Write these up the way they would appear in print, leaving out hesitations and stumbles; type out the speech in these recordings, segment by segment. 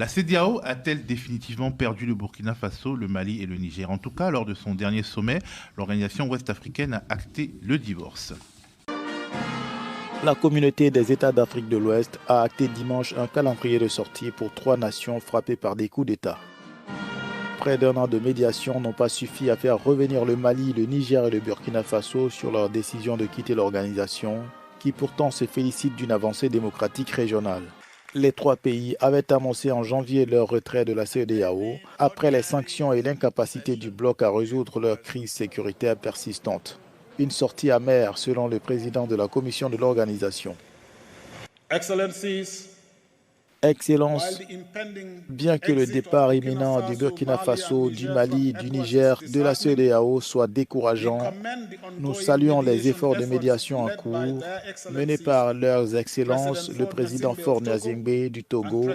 La CEDEAO a-t-elle définitivement perdu le Burkina Faso, le Mali et le Niger? En tout cas, lors de son dernier sommet, l'organisation ouest-africaine a acté le divorce. La communauté des États d'Afrique de l'Ouest a acté dimanche un calendrier de sortie pour 3 nations frappées par des coups d'État. Près d'un an de médiation n'ont pas suffi à faire revenir le Mali, le Niger et le Burkina Faso sur leur décision de quitter l'organisation, qui pourtant se félicite d'une avancée démocratique régionale. Les 3 pays avaient annoncé en janvier leur retrait de la CEDEAO après les sanctions et l'incapacité du bloc à résoudre leur crise sécuritaire persistante. Une sortie amère selon le président de la commission de l'organisation. Excellences, bien que le départ imminent du Burkina Faso, du Mali, du Niger, de la CEDEAO soit décourageant, nous saluons les efforts de médiation en cours menés par leurs excellences, le président Faure Gnassingbé du Togo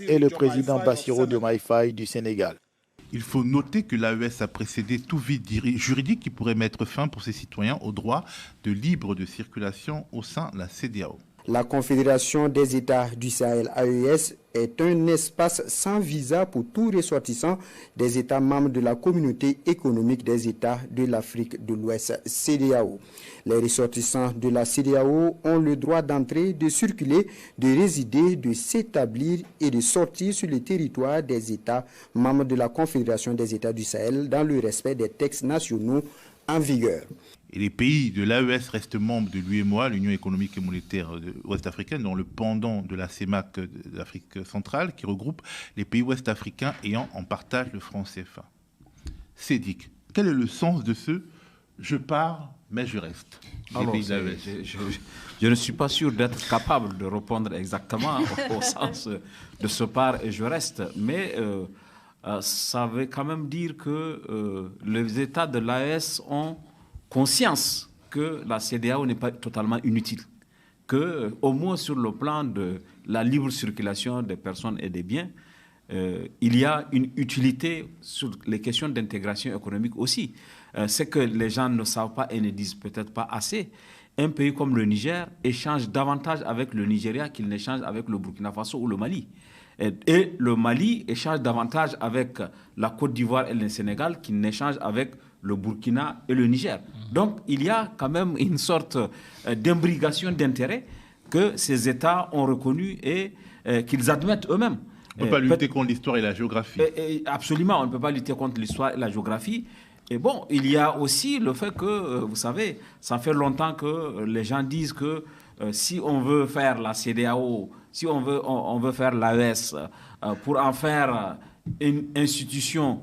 et le président Bassirou Diomaye Faye du Sénégal. Il faut noter que l'AES a précédé tout vide juridique qui pourrait mettre fin pour ses citoyens au droit de libre de circulation au sein de la CEDEAO. La Confédération des États du Sahel AES est un espace sans visa pour tout ressortissant des États membres de la Communauté économique des États de l'Afrique de l'Ouest, CEDEAO. Les ressortissants de la CEDEAO ont le droit d'entrer, de circuler, de résider, de s'établir et de sortir sur le territoire des États membres de la Confédération des États du Sahel dans le respect des textes nationaux en vigueur. Et les pays de l'AES restent membres de l'UEMOA, l'Union économique et monétaire ouest-africaine, dont le pendant de la CEMAC de l'Afrique centrale, qui regroupe les pays ouest-africains ayant en partage le franc CFA. Cédric, quel est le sens de ce « je pars, mais je reste » des pays de l'AES? Je ne suis pas sûr d'être capable de répondre exactement au sens de ce « pars et je reste », mais ça veut quand même dire que les États de l'AES ont conscience que la CEDEAO n'est pas totalement inutile, que au moins sur le plan de la libre circulation des personnes et des biens, il y a une utilité sur les questions d'intégration économique aussi. C'est que les gens ne savent pas et ne disent peut-être pas assez. Un pays comme le Niger échange davantage avec le Nigeria qu'il n'échange avec le Burkina Faso ou le Mali. Et le Mali échange davantage avec la Côte d'Ivoire et le Sénégal qu'il n'échange avec le Burkina et le Niger. Donc, il y a quand même une sorte d'imbrication d'intérêts que ces États ont reconnu et qu'ils admettent eux-mêmes. On ne peut pas lutter contre l'histoire et la géographie. Absolument, on ne peut pas lutter contre l'histoire et la géographie. Et bon, il y a aussi le fait que, vous savez, ça fait longtemps que les gens disent que si on veut faire la CEDEAO, si on veut faire l'AES, pour en faire une institution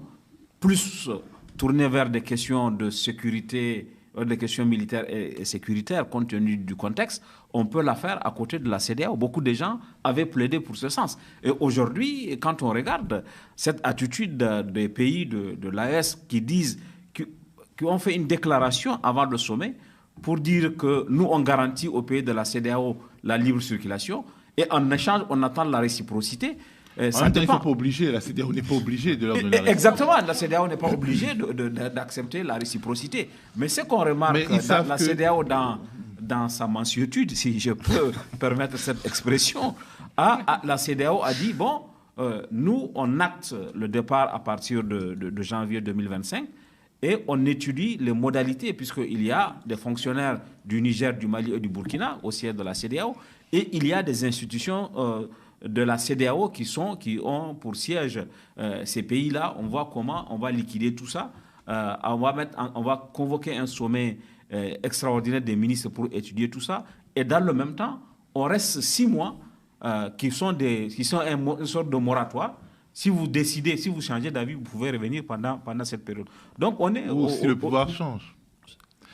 plus tournée vers des questions de sécurité, des questions militaires et sécuritaires, compte tenu du contexte, on peut la faire à côté de la CEDEAO. Beaucoup de gens avaient plaidé pour ce sens. Et aujourd'hui, quand on regarde cette attitude des pays de l'AES qui disent, qui ont fait une déclaration avant le sommet pour dire que nous, on garantit aux pays de la CEDEAO la libre circulation et en échange, on attend la réciprocité. En même temps, ils ne sont pas obligés, la CEDEAO n'est pas obligée de leur donner la réciprocité. Exactement, la CEDEAO n'est pas obligée d'accepter la réciprocité. Mais ce qu'on remarque dans la CEDEAO, dans sa mansuétude, si je peux permettre cette expression, la CEDEAO a dit, bon, nous, on acte le départ à partir de janvier 2025 et on étudie les modalités, puisqu'il y a des fonctionnaires du Niger, du Mali et du Burkina au siège de la CEDEAO, et il y a des institutions de la CEDEAO qui ont pour siège ces pays-là. On voit comment on va liquider tout ça. On va convoquer un sommet extraordinaire des ministres pour étudier tout ça. Et dans le même temps, on reste 6 mois qui sont une sorte de moratoire. Si vous décidez, si vous changez d'avis, vous pouvez revenir pendant cette période. Donc on est si le pouvoir change.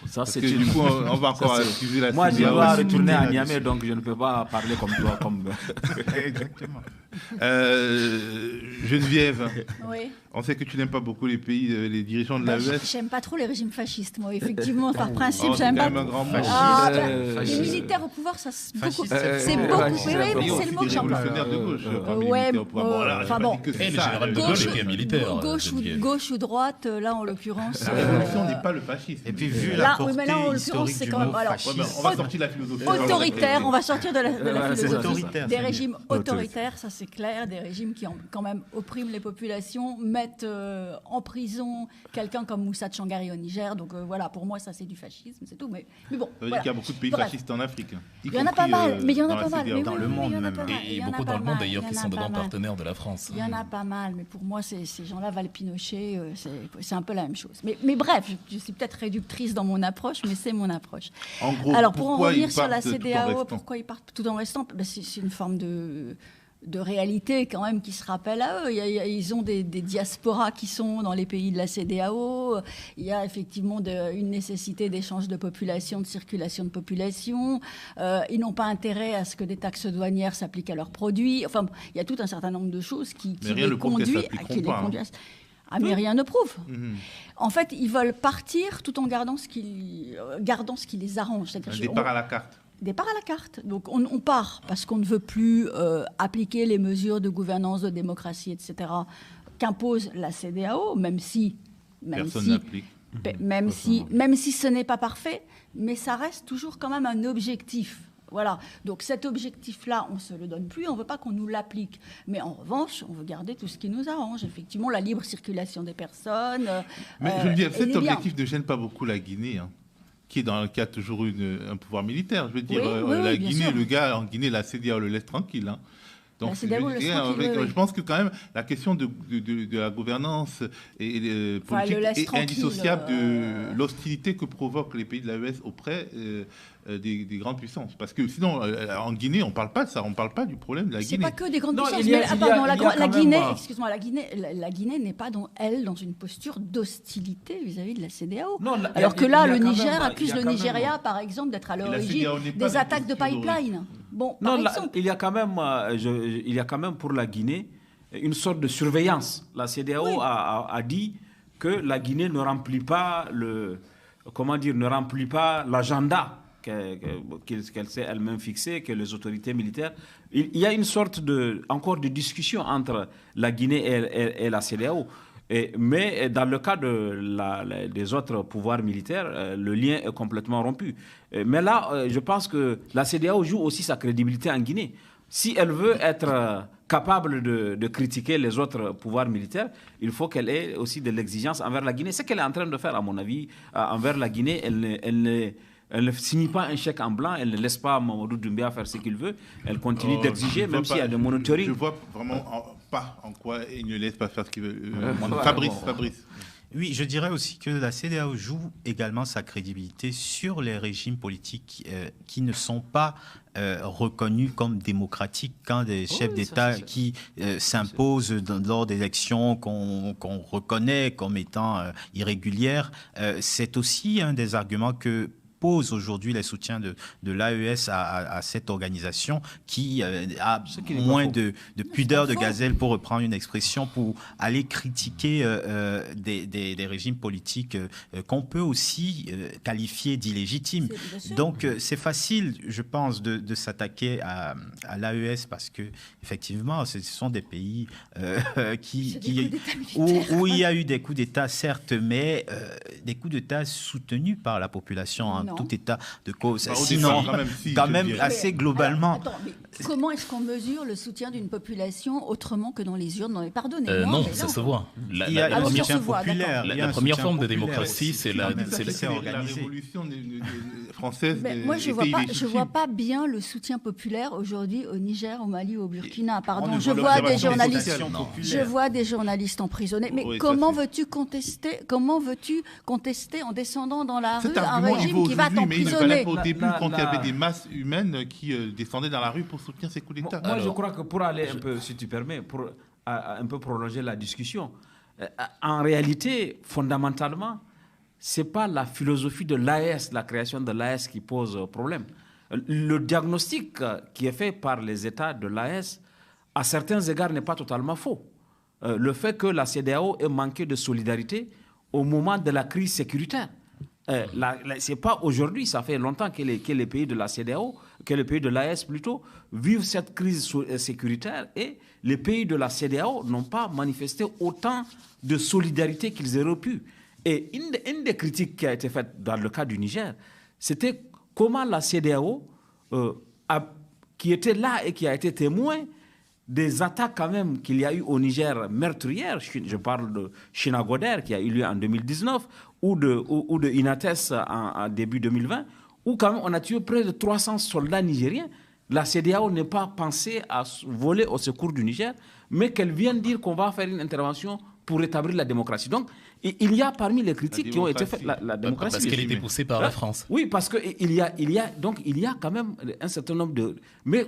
Ça, c'est du coup, on va encore accuser la CEDEAO. Moi, je dois retourner à Niamey, donc je ne peux pas parler comme toi. Exactement. Geneviève, oui. On sait que tu n'aimes pas beaucoup les pays, les dirigeants de l'AES. J'aime pas trop les régimes fascistes, moi, effectivement, par principe, j'aime pas. C'est un grand mot. Les militaires au pouvoir, ça c'est beaucoup. C'est beaucoup. C'est le mot que j'en parle. De gauche. Ouais, enfin bon. Le général de Gaulle était un militaire. Gauche ou droite, là en l'occurrence. La révolution n'est pas le fascisme. Et puis vu la portée historique du mot fascisme. On va sortir de la philosophie. Autoritaire, on va sortir de la philosophie. Autoritaire, des régimes autoritaires, ça c'est c'est clair, des régimes qui quand même oppriment les populations, mettent en prison quelqu'un comme Moussa Tchangari au Niger. Donc voilà, pour moi, ça c'est du fascisme, c'est tout. Mais bon, ça veut dire qu'il y a beaucoup de pays fascistes en Afrique. Il y en a pas mal, mais il y en a pas mal. Dans le monde même. Et beaucoup dans le monde d'ailleurs qui sont de grands partenaires de la France. Il y en a pas mal, mais pour moi, ces gens-là valent Pinochet, c'est un peu la même chose. Mais bref, je suis peut-être réductrice dans mon approche, mais c'est mon approche. En gros, alors pour en revenir sur la CEDEAO, pourquoi ils partent tout en restant, c'est une forme de réalité quand même qui se rappelle à eux. Ils ont des diasporas qui sont dans les pays de la CEDEAO. Il y a effectivement une nécessité d'échange de population, de circulation de population. Ils n'ont pas intérêt à ce que des taxes douanières s'appliquent à leurs produits. Enfin, il y a tout un certain nombre de choses qui les conduisent à... Ah, mais rien ne prouve. En fait, ils veulent partir tout en gardant ce qui les arrange. Un départ à la carte. Départ à la carte. Donc on part parce qu'on ne veut plus appliquer les mesures de gouvernance, de démocratie, etc. qu'impose la CEDEAO, même si ce n'est pas parfait, mais ça reste toujours quand même un objectif. Voilà. Donc cet objectif-là, on ne se le donne plus, on ne veut pas qu'on nous l'applique. Mais en revanche, on veut garder tout ce qui nous arrange. Effectivement, la libre circulation des personnes. Mais je veux dire, cet objectif ne gêne pas beaucoup la Guinée, qui a toujours eu un pouvoir militaire. Je veux dire, la Guinée, le gars en Guinée, la CEDEAO le laisse tranquille. Donc, je pense que quand même la question de la gouvernance politique est indissociable de l'hostilité que provoquent les pays de l'AES auprès des grandes puissances. Parce que sinon, en Guinée, on ne parle pas de ça, on ne parle pas du problème de la Guinée. C'est pas que des grandes puissances. La Guinée, excuse-moi, la Guinée n'est pas dans une posture d'hostilité vis-à-vis de la CEDEAO. Alors que là, le Niger accuse le Nigeria, par exemple, d'être à l'origine des attaques de pipeline. Bon, il y a quand même pour la Guinée une sorte de surveillance. La CEDEAO a dit que la Guinée ne remplit pas l'agenda qu'elle s'est elle-même fixée, que les autorités militaires... Il y a une sorte encore de discussion entre la Guinée et la CEDEAO. Mais dans le cas des autres pouvoirs militaires, le lien est complètement rompu. Mais là, je pense que la CEDEAO joue aussi sa crédibilité en Guinée. Si elle veut être capable de critiquer les autres pouvoirs militaires, il faut qu'elle ait aussi de l'exigence envers la Guinée. C'est ce qu'elle est en train de faire, à mon avis, envers la Guinée. Elle ne signe pas un chèque en blanc, elle ne laisse pas Mamadou Doumbia faire ce qu'il veut. Elle continue d'exiger, même s'il y a des monitoring. Je ne vois vraiment pas en quoi il ne laisse pas faire ce qu'il veut. Fabrice. Oui, je dirais aussi que la CEDEAO joue également sa crédibilité sur les régimes politiques qui ne sont pas reconnus comme démocratiques quand des chefs d'État qui s'imposent lors d'élections qu'on reconnaît comme étant irrégulières. C'est aussi un des arguments que pose aujourd'hui les soutiens de l'AES à cette organisation qui a moins de pudeur de gazelle, pour reprendre une expression, pour aller critiquer des régimes politiques qu'on peut aussi qualifier d'illégitimes. Donc c'est facile, je pense, de s'attaquer à l'AES parce que effectivement, ce sont des pays où il y a eu des coups d'État, certes, mais des coups d'État soutenus par la population en tout état de cause. Sinon, quand même assez globalement. Alors, attends, mais comment est-ce qu'on mesure le soutien d'une population autrement que dans les urnes? Pardonnez-moi. Non, ça se voit. La première forme de démocratie, c'est la révolution française. Moi, je ne vois pas bien le soutien populaire aujourd'hui au Niger, au Mali, au Burkina. Pardon, je vois des journalistes emprisonnés. Mais comment veux-tu contester en descendant dans la rue un régime qui va t'emprisonner? Il ne fallait pas au début quand il y avait des masses humaines qui descendaient dans la rue pour soutenir ces coups d'État. Moi, je crois que pour aller un peu, si tu permets, pour un peu prolonger la discussion, en réalité, fondamentalement, ce n'est pas la philosophie de l'AES, la création de l'AES qui pose problème. Le diagnostic qui est fait par les États de l'AES, à certains égards, n'est pas totalement faux. Le fait que la CEDEAO ait manqué de solidarité au moment de la crise sécuritaire. C'est pas aujourd'hui, ça fait longtemps que les pays de la CEDEAO, que les pays de l'AES plutôt, vivent cette crise sécuritaire, et les pays de la CEDEAO n'ont pas manifesté autant de solidarité qu'ils auraient pu. Et une des critiques qui a été faite dans le cas du Niger, c'était comment la CEDEAO, qui était là et qui a été témoin, des attaques quand même qu'il y a eu au Niger meurtrières, je parle de Chinagoder qui a eu lieu en 2019, ou de Inates en début 2020, où quand même on a tué près de 300 soldats nigériens. La CEDEAO n'est pas pensée à voler au secours du Niger, mais qu'elle vienne dire qu'on va faire une intervention pour rétablir la démocratie. Donc, il y a parmi les critiques qui ont été faites la démocratie. Parce qu'elle était poussée par la France. Oui, parce qu'il y a quand même un certain nombre de... Mais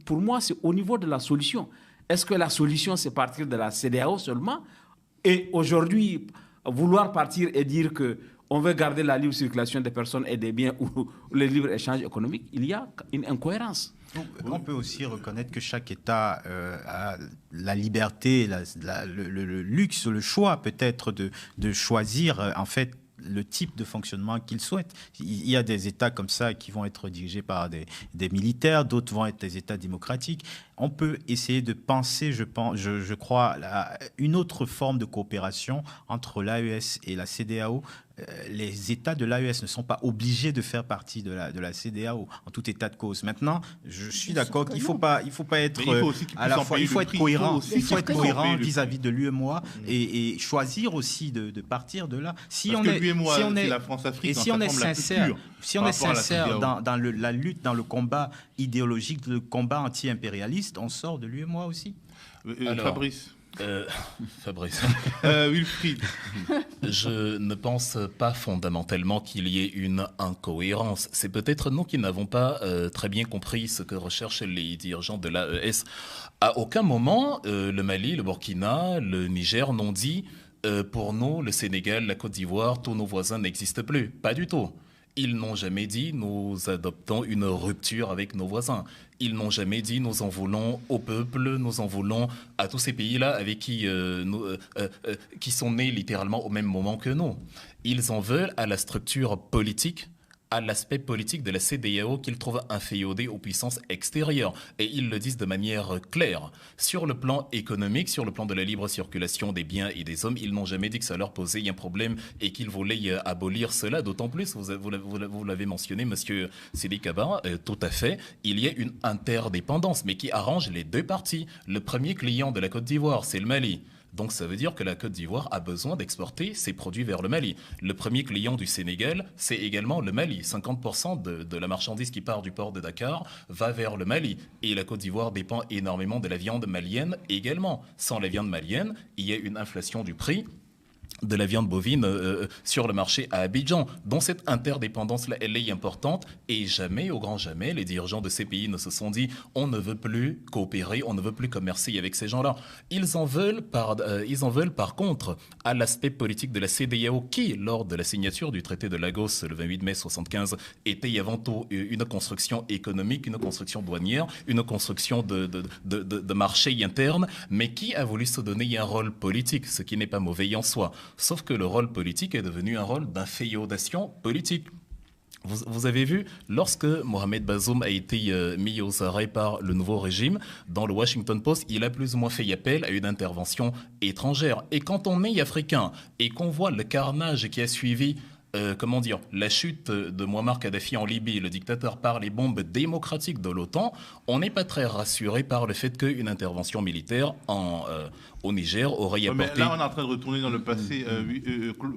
pour moi, c'est au niveau de la solution. Est-ce que la solution, c'est partir de la CEDEAO seulement? Et aujourd'hui, vouloir partir et dire qu'on veut garder la libre circulation des personnes et des biens ou le libre échange économique, il y a une incohérence. On peut aussi reconnaître que chaque État a la liberté, le luxe, le choix peut-être de choisir en fait le type de fonctionnement qu'il souhaite. Il y a des États comme ça qui vont être dirigés par des militaires, d'autres vont être des États démocratiques. On peut essayer de penser, je crois, une autre forme de coopération entre l'AES et la CEDEAO. Les États de l'AES ne sont pas obligés de faire partie de la CEDEAO en tout état de cause. Maintenant, je suis d'accord qu'il faut pas être à la fois, il faut être cohérent, vis-à-vis de l'UEMOA et choisir aussi de partir de là. Si on est sincère dans la lutte, dans le combat idéologique, le combat anti-impérialiste, on sort de l'UEMOA aussi. Fabrice. Wilfried. Je ne pense pas fondamentalement qu'il y ait une incohérence. C'est peut-être nous qui n'avons pas très bien compris ce que recherchent les dirigeants de l'AES. À aucun moment, le Mali, le Burkina, le Niger n'ont dit pour nous, le Sénégal, la Côte d'Ivoire, tous nos voisins n'existent plus. Pas du tout. Ils n'ont jamais dit nous adoptons une rupture avec nos voisins. Ils n'ont jamais dit nous en voulons au peuple, nous en voulons à tous ces pays-là avec qui sont nés littéralement au même moment que nous. Ils en veulent à la structure politique, à l'aspect politique de la CEDEAO qu'ils trouvent inféodé aux puissances extérieures. Et ils le disent de manière claire. Sur le plan économique, sur le plan de la libre circulation des biens et des hommes, ils n'ont jamais dit que ça leur posait un problème et qu'ils voulaient abolir cela. D'autant plus, vous l'avez mentionné, monsieur Sidi Kaba, tout à fait, il y a une interdépendance, mais qui arrange les deux parties. Le premier client de la Côte d'Ivoire, c'est le Mali. Donc ça veut dire que la Côte d'Ivoire a besoin d'exporter ses produits vers le Mali. Le premier client du Sénégal, c'est également le Mali. 50% de la marchandise qui part du port de Dakar va vers le Mali. Et la Côte d'Ivoire dépend énormément de la viande malienne également. Sans la viande malienne, il y a une inflation du prix de la viande bovine sur le marché à Abidjan. Donc cette interdépendance-là, elle est importante et jamais, au grand jamais, les dirigeants de ces pays ne se sont dit on ne veut plus coopérer, on ne veut plus commercer avec ces gens-là. Ils en veulent par contre à l'aspect politique de la CEDEAO qui, lors de la signature du traité de Lagos le 28 mai 1975, était avant tout une construction économique, une construction douanière, une construction de marché interne, mais qui a voulu se donner un rôle politique, ce qui n'est pas mauvais en soi. Sauf que le rôle politique est devenu un rôle d'inféodation politique. Vous avez vu, lorsque Mohamed Bazoum a été mis aux arrêts par le nouveau régime, dans le Washington Post, il a plus ou moins fait appel à une intervention étrangère. Et quand on est africain et qu'on voit le carnage qui a suivi la chute de Muammar Kadhafi en Libye, le dictateur, par les bombes démocratiques de l'OTAN, on n'est pas très rassuré par le fait qu'une intervention militaire au Niger aurait apporté... Mais là, on est en train de retourner dans le passé.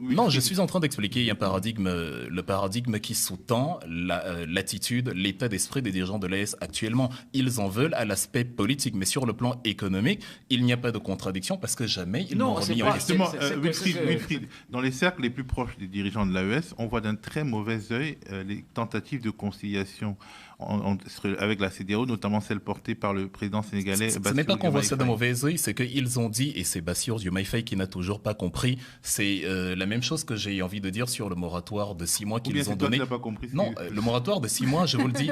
Non, je suis en train d'expliquer le paradigme qui sous-tend l'attitude, l'état d'esprit des dirigeants de l'AES actuellement. Ils en veulent à l'aspect politique, mais sur le plan économique, il n'y a pas de contradiction parce que jamais ils n'ont remis en question. Wilfried, dans les cercles les plus proches des dirigeants de l'AES, on voit d'un très mauvais œil les tentatives de conciliation avec la CEDEAO, notamment celle portée par le président sénégalais. Ce n'est pas qu'on voit ça d'un mauvais œil, c'est qu'ils ont dit, et c'est Bassirou Diomaye Faye qui n'a toujours pas compris, c'est la même chose que j'ai envie de dire sur le moratoire de 6 mois qu'ils ont donné. Pas compris, non, le moratoire de 6 mois, je vous le dis,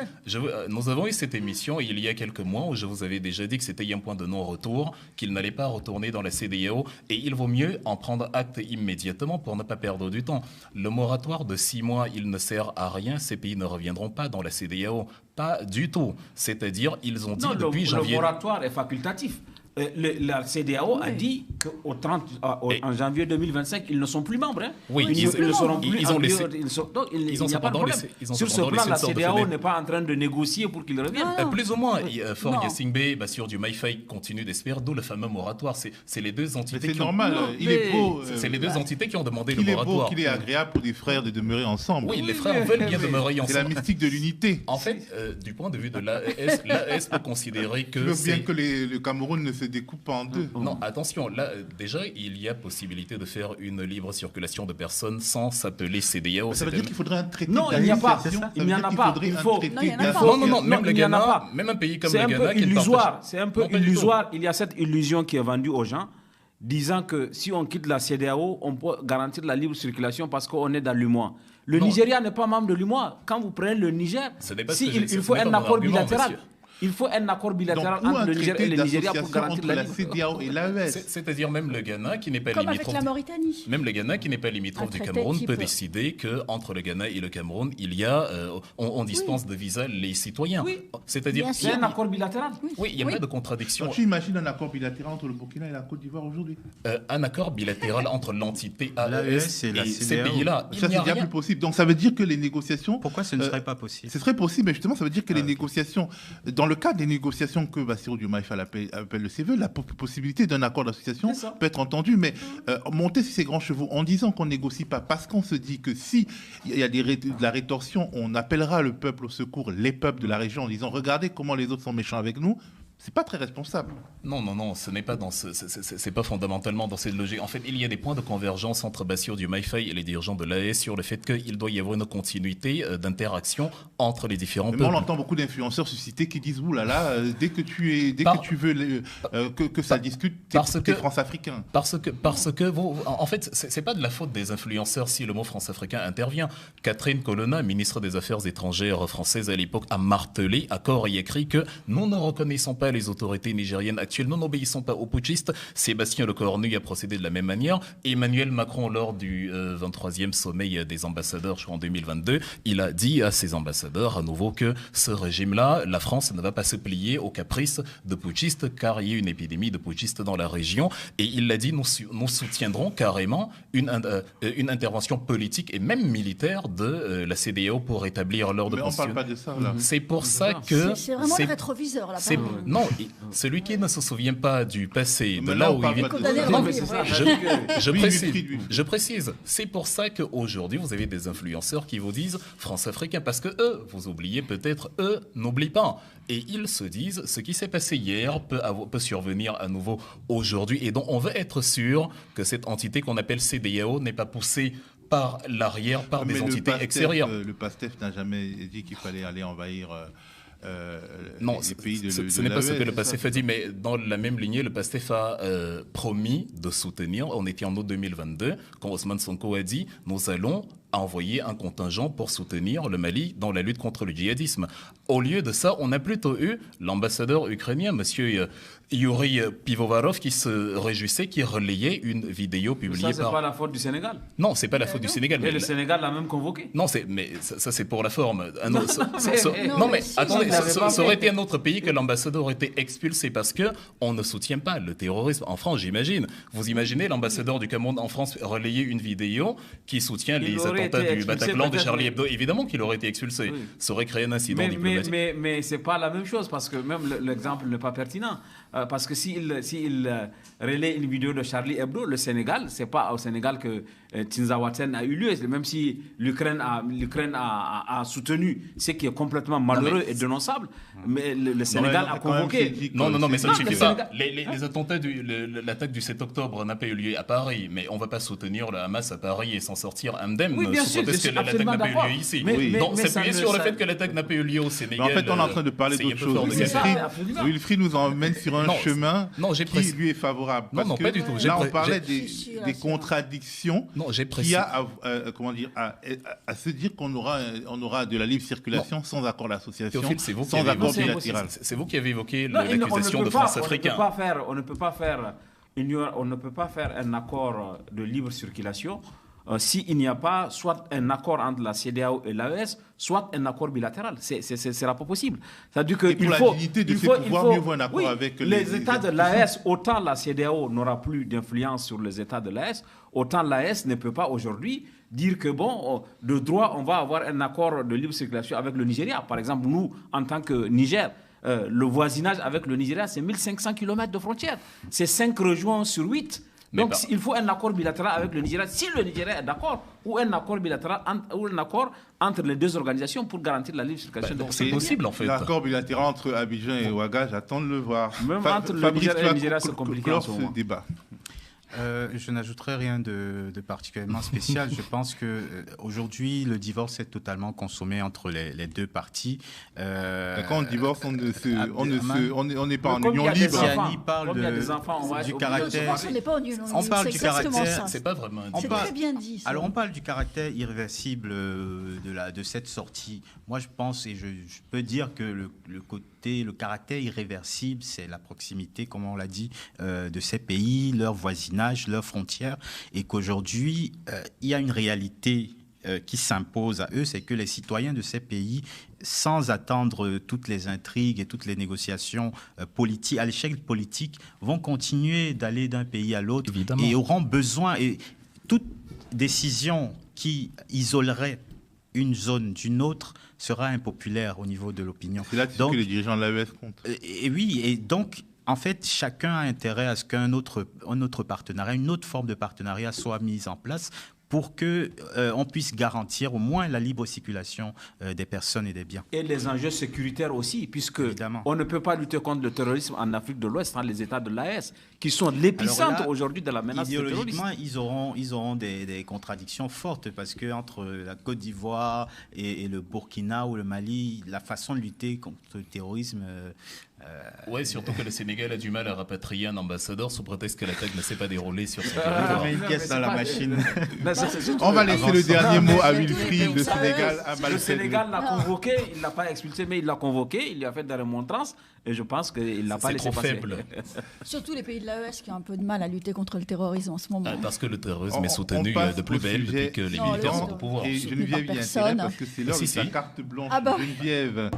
nous avons eu cette émission il y a quelques mois où je vous avais déjà dit que c'était un point de non-retour, qu'il n'allait pas retourner dans la CEDEAO, et il vaut mieux en prendre acte immédiatement pour ne pas perdre du temps. Le moratoire de 6 mois, il ne sert à rien, ces pays ne reviendront pas dans la CEDEAO. Pas du tout. C'est-à-dire, ils ont dit depuis janvier... Le moratoire est facultatif. La CEDEAO a dit en janvier 2025, ils ne sont plus membres. Hein. Oui, ils ne seront plus. Ils ont laissé. Donc, il n'y a pas de problème. Sur ce plan, la CEDEAO n'est pas en train de négocier pour qu'ils reviennent. Plus ou moins. Fort Yassingbe, Bassirou Diomaye Faye continue d'espérer, d'où le fameux moratoire. C'est les deux entités. C'est normal. Il est beau. C'est les deux entités qui ont demandé le moratoire. Il est beau qu'il est agréable pour des frères de demeurer ensemble. Oui, les frères veulent bien demeurer ensemble. C'est la mystique de l'unité. En fait, du point de vue de l'AES peut considérer que. Tu veux bien que le Cameroun ne se découpe pas en deux. Non, attention, là, déjà, il y a possibilité de faire une libre circulation de personnes sans s'appeler CEDEAO. Ça veut dire qu'il faudrait un traité. Non, il n'y a pas. Il n'y en a pas. Non, même le Ghana, même un pays comme le Ghana. C'est un peu illusoire. Il y a cette illusion qui est vendue aux gens, disant que si on quitte la CEDEAO, on peut garantir la libre circulation parce qu'on est dans l'UMOA. Le Nigeria n'est pas membre de l'UMOA. Quand vous prenez le Niger, il faut un accord bilatéral. Il faut un accord bilatéral entre le Niger et le Nigeria pour garantir la CEDEAO et l'AES. C'est-à-dire même le Ghana qui n'est pas limitrophe. Comme avec la Mauritanie. Même le Ghana qui n'est pas limitrophe du Cameroun peut décider qu'entre le Ghana et le Cameroun, il y a, on dispense de visa les citoyens. Oui. C'est-à-dire c'est un accord bilatéral. Oui, il n'y a pas de contradiction. Tu imagines un accord bilatéral entre le Burkina et la Côte d'Ivoire aujourd'hui? Un accord bilatéral entre l'entité AES et ces pays-là. Ça, c'est bien plus possible. Donc ça veut dire que les négociations... Pourquoi ce ne serait pas possible? Ce serait possible, mais justement, ça veut dire que les négociations, dans le cadre des négociations que Bassirou Diomaye Faye appelle le CEVE, la possibilité d'un accord d'association peut être entendue, mais monter sur ces grands chevaux en disant qu'on ne négocie pas, parce qu'on se dit que si il y a de la rétorsion, on appellera le peuple au secours, les peuples de la région, en disant regardez comment les autres sont méchants avec nous. C'est pas très responsable. Non, ce n'est pas c'est pas fondamentalement dans cette logique. En fait, il y a des points de convergence entre Bassirou Diomaye Faye et les dirigeants de l'AES sur le fait qu'il doit y avoir une continuité d'interaction entre les différents peuples. On entend beaucoup d'influenceurs susciter qui disent oulala, dès que tu veux que ça discute, t'es France-africain. Parce que vous, en fait, c'est pas de la faute des influenceurs si le mot France-africain intervient. Catherine Colonna, ministre des Affaires étrangères française à l'époque, a martelé à corps et écrit que nous ne reconnaissons pas les autorités nigériennes actuelles, nous n'obéissons pas aux putschistes. Sébastien Lecornu a procédé de la même manière. Emmanuel Macron, lors du 23e sommet des ambassadeurs, je crois en 2022, il a dit à ses ambassadeurs à nouveau que ce régime-là, la France ne va pas se plier aux caprices de putschistes car il y a une épidémie de putschistes dans la région. Et il a dit nous soutiendrons carrément une intervention politique et même militaire de la CEDEAO pour rétablir l'ordre constitutionnel. Mais on ne parle pas de ça, là. C'est pour ça que... C'est vraiment le rétroviseur, là. Non, celui qui ne se souvient pas du passé, de là où il vient. Non, mais c'est ça. Je précise. C'est pour ça qu'aujourd'hui, vous avez des influenceurs qui vous disent France-Africain, parce que eux, vous oubliez peut-être, eux n'oublient pas. Et ils se disent, ce qui s'est passé hier peut survenir à nouveau aujourd'hui. Et donc, on veut être sûr que cette entité qu'on appelle CEDEAO n'est pas poussée par l'arrière, par des entités extérieures. Le PASTEF n'a jamais dit qu'il fallait aller envahir... non, ce n'est pas ce que le PASTEF a dit, mais dans la même lignée, le PASTEF a promis de soutenir. On était en août 2022, quand Ousmane Sonko a dit « Nous allons envoyer un contingent pour soutenir le Mali dans la lutte contre le djihadisme ». Au lieu de ça, on a plutôt eu l'ambassadeur ukrainien, M. Yuri Pivovarov, qui se réjouissait, qui relayait une vidéo publiée par... Ça, c'est pas la faute du Sénégal. Non, c'est pas la faute du Sénégal. Mais le Sénégal l'a même convoqué. Non, mais ça c'est pour la forme. Non, mais attendez, ça aurait été un autre pays que l'ambassadeur aurait été expulsé parce que on ne soutient pas le terrorisme en France, j'imagine. Vous imaginez l'ambassadeur du Cameroun en France relayer une vidéo qui soutient les attentats du Bataclan de Charlie Hebdo? Évidemment qu'il aurait été expulsé. Oui. Ça aurait créé un incident diplomatique. Mais c'est pas la même chose parce que même l'exemple n'est pas pertinent. Parce que s'il relaie une vidéo de Charlie Hebdo, le Sénégal, c'est pas au Sénégal que Tinzaouaten a eu lieu. Même si l'Ukraine a soutenu ce qui est complètement malheureux et dénonçable, mais le Sénégal a convoqué. Non, mais ça ne suffit pas. Les attentats, l'attaque du 7 octobre n'a pas eu lieu à Paris, mais on ne va pas soutenir le Hamas à Paris et s'en sortir indemne. Oui, bien sûr, parce que l'attaque n'a pas eu lieu ici. Donc, s'appuyer sur le fait que l'attaque n'a pas eu lieu au Sénégal. En fait, on est en train de parler d'autre chose. Wilfried nous emmène sur un chemin qui lui est favorable. Non, pas du tout. Là, on parlait des contradictions qu'il y a à se dire qu'on aura de la libre circulation sans accord d'association, sans accord bilatéral. C'est vous qui avez évoqué l'accusation de France-Africain. On ne peut pas faire un accord de libre circulation s'il n'y a pas soit un accord entre la CEDEAO et l'AES, soit un accord bilatéral. Ce ne sera pas possible. C'est-à-dire que pour la dignité de ces pouvoirs, mieux vaut un accord avec les États de l'AES. Autant la CEDEAO n'aura plus d'influence sur les États de l'AES, autant l'AES ne peut pas aujourd'hui dire que, de droit, on va avoir un accord de libre circulation avec le Nigeria. Par exemple, nous, en tant que Niger, le voisinage avec le Nigeria, c'est 1500 km de frontières. C'est 5 régions sur 8. Donc, il faut un accord bilatéral avec le Nigeria, si le Nigeria est d'accord, ou un accord bilatéral ou un accord entre les deux organisations pour garantir la libre circulation. Donc, c'est possible, en fait. L'accord bilatéral entre Abidjan et Ouaga, j'attends de le voir. Même entre le Nigeria et le Nigeria, c'est compliqué en ce moment. Débat. Je n'ajouterai rien de particulièrement spécial. Je pense que aujourd'hui, le divorce est totalement consommé entre les deux parties. Quand on divorce, on n'est pas en union libre. Il parle du caractère. On parle du caractère. C'est pas vraiment. C'est très bien dit. Alors, on parle du caractère irréversible de cette sortie. Moi, je pense et je peux dire que le caractère irréversible, c'est la proximité, comme on l'a dit, de ces pays, leur voisinage, leurs frontières, et qu'aujourd'hui, il y a une réalité qui s'impose à eux, c'est que les citoyens de ces pays, sans attendre toutes les intrigues et toutes les négociations politiques, à l'échelle politique, vont continuer d'aller d'un pays à l'autre. Évidemment. Et auront besoin, et toute décision qui isolerait une zone d'une autre sera impopulaire au niveau de l'opinion. C'est là que les dirigeants de l'AES comptent. Et oui, et donc, en fait, chacun a intérêt à ce qu'un autre partenariat, une autre forme de partenariat soit mise en place pour qu'on puisse garantir au moins la libre circulation des personnes et des biens. Et les enjeux sécuritaires aussi, puisque on ne peut pas lutter contre le terrorisme en Afrique de l'Ouest sans les États de l'AES, qui sont l'épicentre aujourd'hui de la menace terroriste. Idéologiquement, ils auront des contradictions fortes, parce qu'entre la Côte d'Ivoire et le Burkina ou le Mali, la façon de lutter contre le terrorisme... Oui, surtout que le Sénégal a du mal à rapatrier un ambassadeur sous prétexte que l'attaque ne s'est pas déroulée sur son territoire. Une pièce dans la machine. On va laisser le dernier mot à Wilfried. Le Sénégal a mal fait. Le Sénégal l'a convoqué, il ne l'a pas expulsé, mais il l'a convoqué, il lui a fait des remontrances, et je pense qu'il ne l'a pas laissé passer. C'est trop faible. Surtout les pays de l'AES qui ont un peu de mal à lutter contre le terrorisme en ce moment. Parce que le terrorisme est soutenu de plus belle depuis que les militaires sont au pouvoir. Et Geneviève y a intérêt parce que c'est l'heure de sa carte blanche. Geneviève.